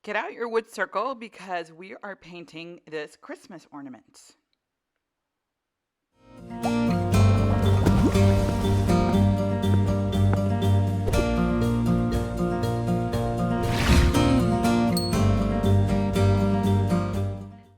Get out your wood circle because we are painting this Christmas ornament.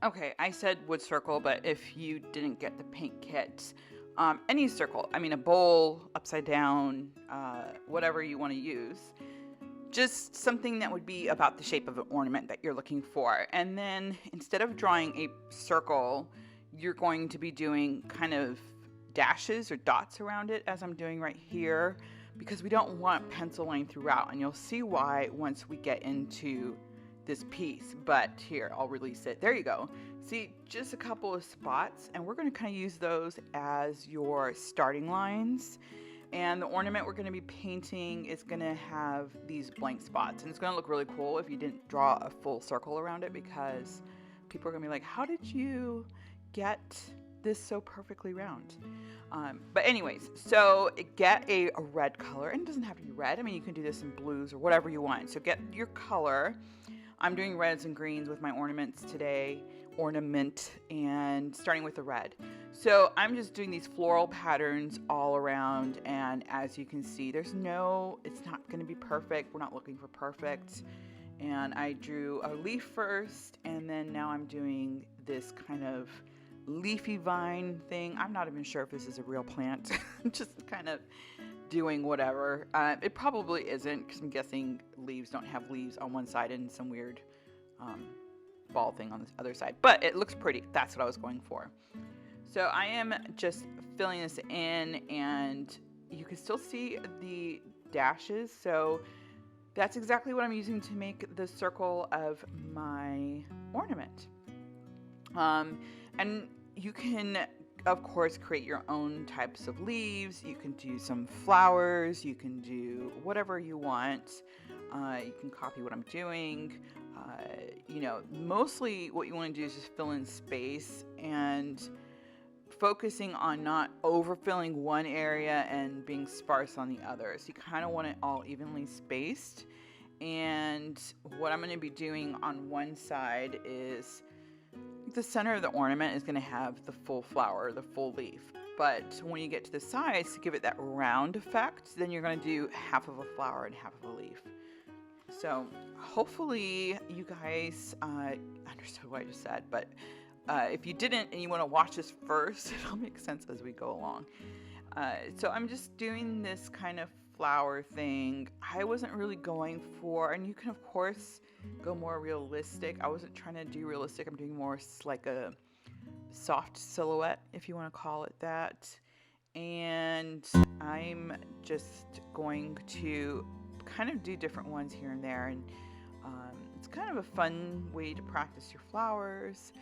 Okay, I said wood circle, but if you didn't get the paint kit, any circle, I mean a bowl, upside down, whatever you want to use, just something that would be about the shape of an ornament that you're looking for. And then instead of drawing a circle, you're going to be doing kind of dashes or dots around it, as I'm doing right here, because we don't want pencil line throughout. And you'll see why once we get into this piece. But here, I'll release it. There you go. See, just a couple of spots, and we're going to kind of use those as your starting lines. And the ornament we're going to be painting is going to have these blank spots. And it's going to look really cool if you didn't draw a full circle around it, because people are going to be like, how did you get this so perfectly round? But anyways, so get a red color. And it doesn't have to be red. I mean, you can do this in blues or whatever you want. So get your color. I'm doing reds and greens with my ornaments today. Ornament, and starting with the red. So I'm just doing these floral patterns all around, and as you can see, it's not going to be perfect. We're not looking for perfect. And I drew a leaf first, and then now I'm doing this kind of leafy vine thing. I'm not even sure if this is a real plant. Just kind of doing whatever. It probably isn't, because I'm guessing leaves don't have leaves on one side and some weird ball thing on the other side, but it looks pretty. That's what I was going for. So I am just filling this in, and you can still see the dashes. So that's exactly what I'm using to make the circle of my ornament. And you can, of course, create your own types of leaves. You can do some flowers. You can do whatever you want. You can copy what I'm doing. Mostly what you want to do is just fill in space and focusing on not overfilling one area and being sparse on the other. So you kind of want it all evenly spaced. And what I'm going to be doing on one side is the center of the ornament is going to have the full flower, the full leaf. But when you get to the sides, to give it that round effect, then you're going to do half of a flower and half of a leaf. So hopefully you guys understood what I just said, but if you didn't and you want to watch this first, it'll make sense as we go along. So I'm just doing this kind of flower thing. I wasn't really going for, and you can of course go more realistic. I wasn't trying to do realistic. I'm doing more like a soft silhouette, if you want to call it that. And I'm just going to kind of do different ones here and there, and it's kind of a fun way to practice your flowers.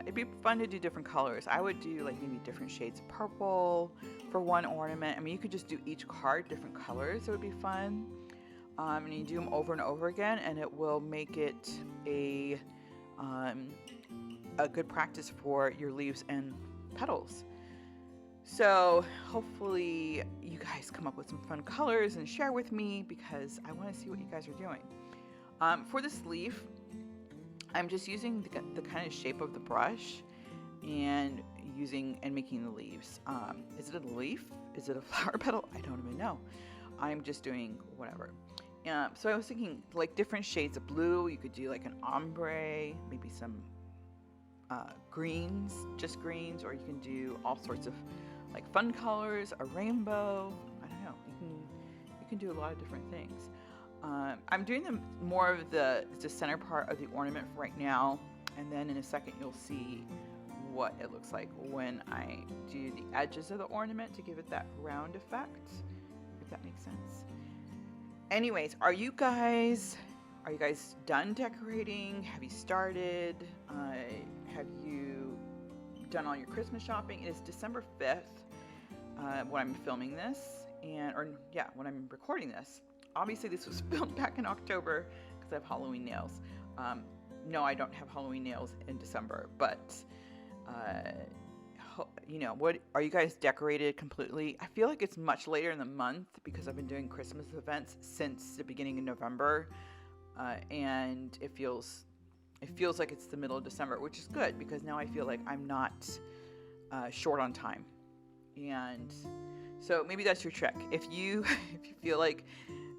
It'd be fun to do different colors. I would do like maybe different shades of purple for one ornament. I mean, you could just do each card different colors. It would be fun. And you do them over and over again, and it will make it a good practice for your leaves and petals. So hopefully you guys come up with some fun colors and share with me, because I want to see what you guys are doing. For this leaf, I'm just using the kind of shape of the brush and making the leaves. Is it a leaf? Is it a flower petal? I don't even know. I'm just doing whatever. So I was thinking like different shades of blue. You could do like an ombre, maybe some greens, just greens, or you can do all sorts of like fun colors, a rainbow. I don't know. You can do a lot of different things. I'm doing more of the center part of the ornament for right now, and then in a second you'll see what it looks like when I do the edges of the ornament to give it that round effect, if that makes sense. Anyways, are you guys done decorating? Have you started? Have you done all your Christmas shopping? It is December 5th when I'm filming this, when I'm recording this. Obviously, this was filmed back in October because I have Halloween nails. No, I don't have Halloween nails in December, but what are you guys decorated completely? I feel like it's much later in the month because I've been doing Christmas events since the beginning of November. and it feels like it's the middle of December, which is good because now I feel like I'm not short on time. And so maybe that's your trick. If you if you feel like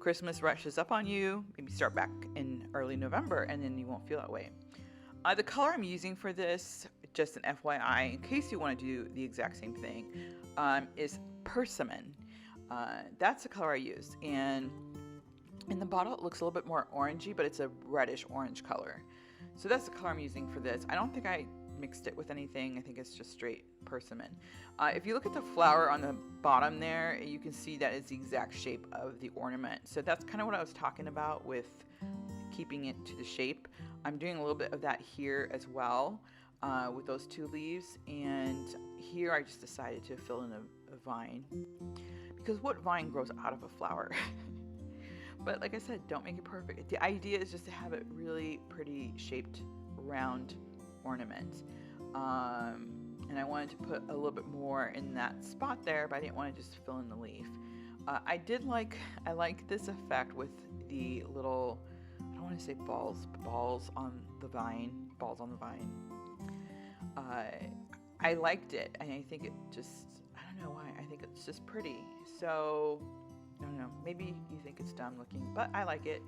Christmas rushes up on you, maybe start back in early November, and then you won't feel that way. The color I'm using for this, just an FYI, in case you want to do the exact same thing, is persimmon. That's the color I use, and in the bottle it looks a little bit more orangey, but it's a reddish orange color. So that's the color I'm using for this. I don't think I mixed it with anything. I think it's just straight persimmon. If you look at the flower on the bottom there, you can see that it's the exact shape of the ornament. So that's kind of what I was talking about with keeping it to the shape. I'm doing a little bit of that here as well with those two leaves. And here I just decided to fill in a vine, because what vine grows out of a flower? But like I said, don't make it perfect. The idea is just to have it really pretty shaped round ornament. And I wanted to put a little bit more in that spot there, but I didn't want to just fill in the leaf. I like this effect with the little, I don't want to say balls on the vine. I liked it, and I think it just, I don't know why, I think it's just pretty. So I don't know, maybe you think it's dumb looking, but I like it,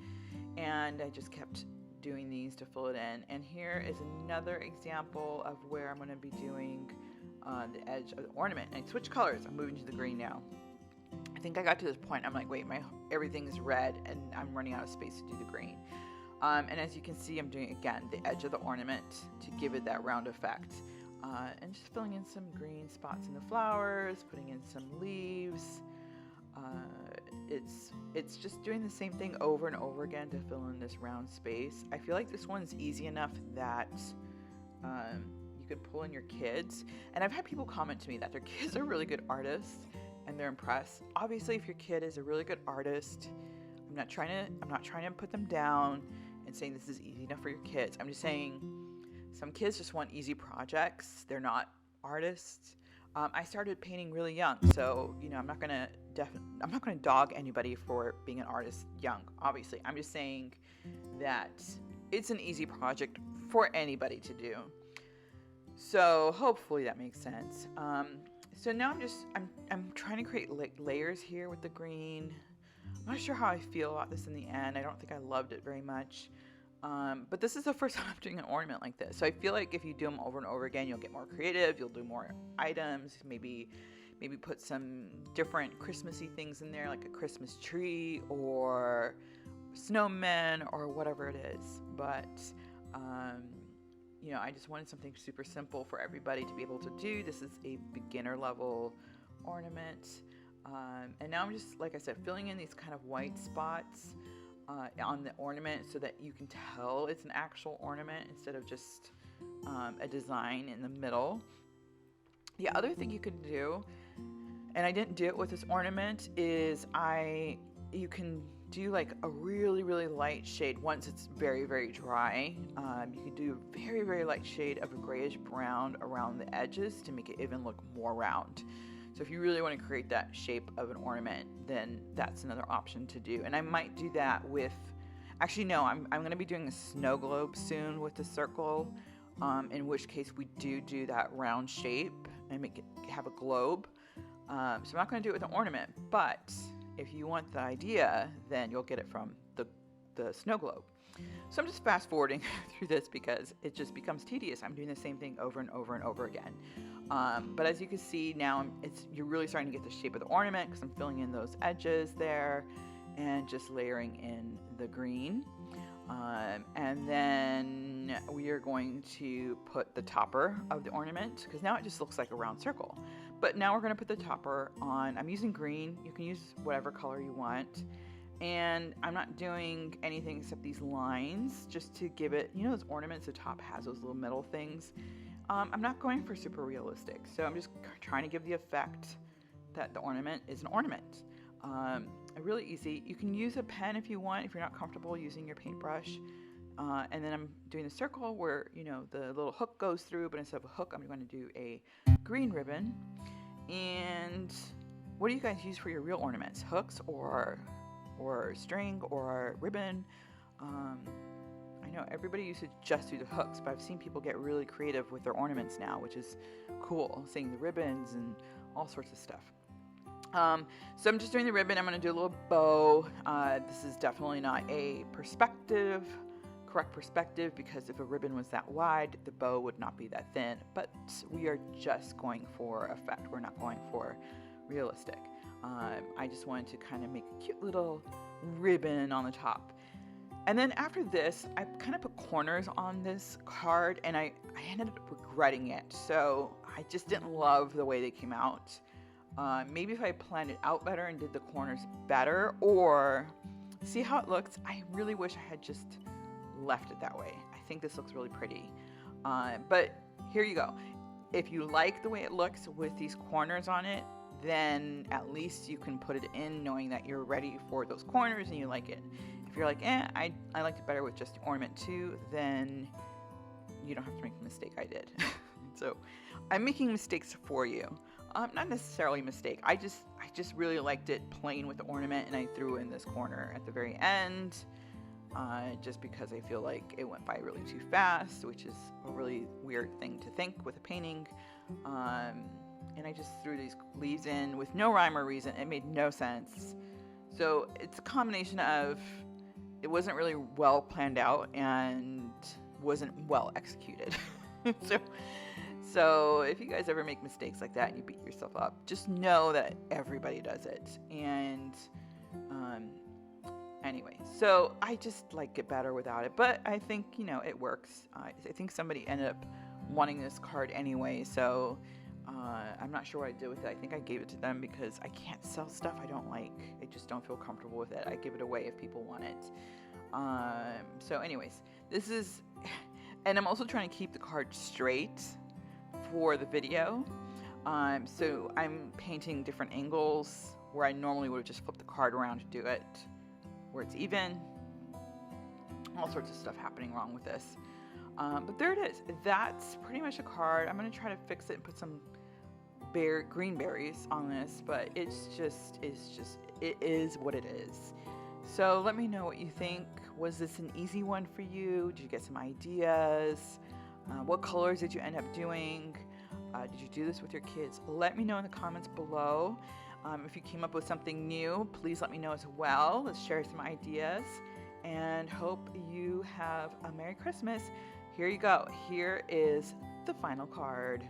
and I just kept doing these to fill it in. And here is another example of where I'm going to be doing the edge of the ornament. And I switched colors. I'm moving to the green now. I think I got to this point, I'm like, wait, everything is red, and I'm running out of space to do the green. And as you can see, I'm doing, again, the edge of the ornament to give it that round effect. And just filling in some green spots in the flowers, putting in some leaves. It's just doing the same thing over and over again to fill in this round space. I feel like this one's easy enough that you could pull in your kids. And I've had people comment to me that their kids are really good artists and they're impressed. Obviously, if your kid is a really good artist, I'm not trying to put them down and saying this is easy enough for your kids. I'm just saying some kids just want easy projects. They're not artists. I started painting really young, so I'm not gonna dog anybody for being an artist young. Obviously, I'm just saying that it's an easy project for anybody to do. So hopefully that makes sense. So now I'm trying to create layers here with the green. I'm not sure how I feel about this in the end. I don't think I loved it very much. But this is the first time I'm doing an ornament like this. So I feel like if you do them over and over again, you'll get more creative. You'll do more items. Maybe put some different Christmassy things in there, like a Christmas tree or snowmen or whatever it is. But, I just wanted something super simple for everybody to be able to do. This is a beginner level ornament. And now I'm just, like I said, filling in these kind of white spots on the ornament so that you can tell it's an actual ornament instead of just a design in the middle. The other thing you can do, and I didn't do it with this ornament, is you can do like a really, really light shade once it's very, very dry. You can do a very, very light shade of a grayish brown around the edges to make it even look more round. So if you really want to create that shape of an ornament, then that's another option to do. And I might do that with, actually no, I'm going to be doing a snow globe soon with the circle, in which case we do that round shape and have a globe. So I'm not going to do it with an ornament, but if you want the idea, then you'll get it from the snow globe. So I'm just fast forwarding through this because it just becomes tedious. I'm doing the same thing over and over and over again. But as you can see now, you're really starting to get the shape of the ornament because I'm filling in those edges there and just layering in the green. And then we are going to put the topper of the ornament because now it just looks like a round circle. But now we're going to put the topper on. I'm using green. You can use whatever color you want. And I'm not doing anything except these lines just to give it, those ornaments, the top has those little metal things. I'm not going for super realistic. So I'm just trying to give the effect that the ornament is an ornament. Really easy. You can use a pen if you want, if you're not comfortable using your paintbrush. And then I'm doing a circle where, the little hook goes through, but instead of a hook, I'm going to do a green ribbon. And what do you guys use for your real ornaments? Hooks or string or ribbon? I know everybody used to just do the hooks, but I've seen people get really creative with their ornaments now, which is cool, seeing the ribbons and all sorts of stuff. So I'm just doing the ribbon. I'm going to do a little bow. This is definitely not a correct perspective, because if a ribbon was that wide, the bow would not be that thin, but we are just going for effect. We're not going for realistic. I just wanted to kind of make a cute little ribbon on the top. And then after this, I kind of put corners on this card, and I ended up regretting it. So I just didn't love the way they came out. Maybe if I planned it out better and did the corners better, or see how it looks. I really wish I had just left it that way. I think this looks really pretty. But here you go. If you like the way it looks with these corners on it, then at least you can put it in knowing that you're ready for those corners and you like it. If you're like, I liked it better with just the ornament too, then you don't have to make the mistake I did. So I'm making mistakes for you. Not necessarily a mistake. I just really liked it plain with the ornament, and I threw in this corner at the very end, just because I feel like it went by really too fast, which is a really weird thing to think with a painting. And I just threw these leaves in with no rhyme or reason. It made no sense. So it's a combination of it wasn't really well planned out and wasn't well executed. So if you guys ever make mistakes like that and you beat yourself up, just know that everybody does it. And anyway, so I just like it better without it. But I think, it works. I think somebody ended up wanting this card anyway, so I'm not sure what I did with it. I think I gave it to them because I can't sell stuff I don't like. I just don't feel comfortable with it. I give it away if people want it. So anyways, this is, and I'm also trying to keep the card straight for the video. So I'm painting different angles where I normally would have just flipped the card around to do it where it's even. All sorts of stuff happening wrong with this. But there it is. That's pretty much a card. I'm going to try to fix it and put some green berries on this, but it is what it is. So let me know what you think. Was this an easy one for you? Did you get some ideas? What colors did you end up doing? Did you do this with your kids? Let me know in the comments below. If you came up with something new, please let me know as well. Let's share some ideas, and hope you have a Merry Christmas. Here you go. Here is the final card.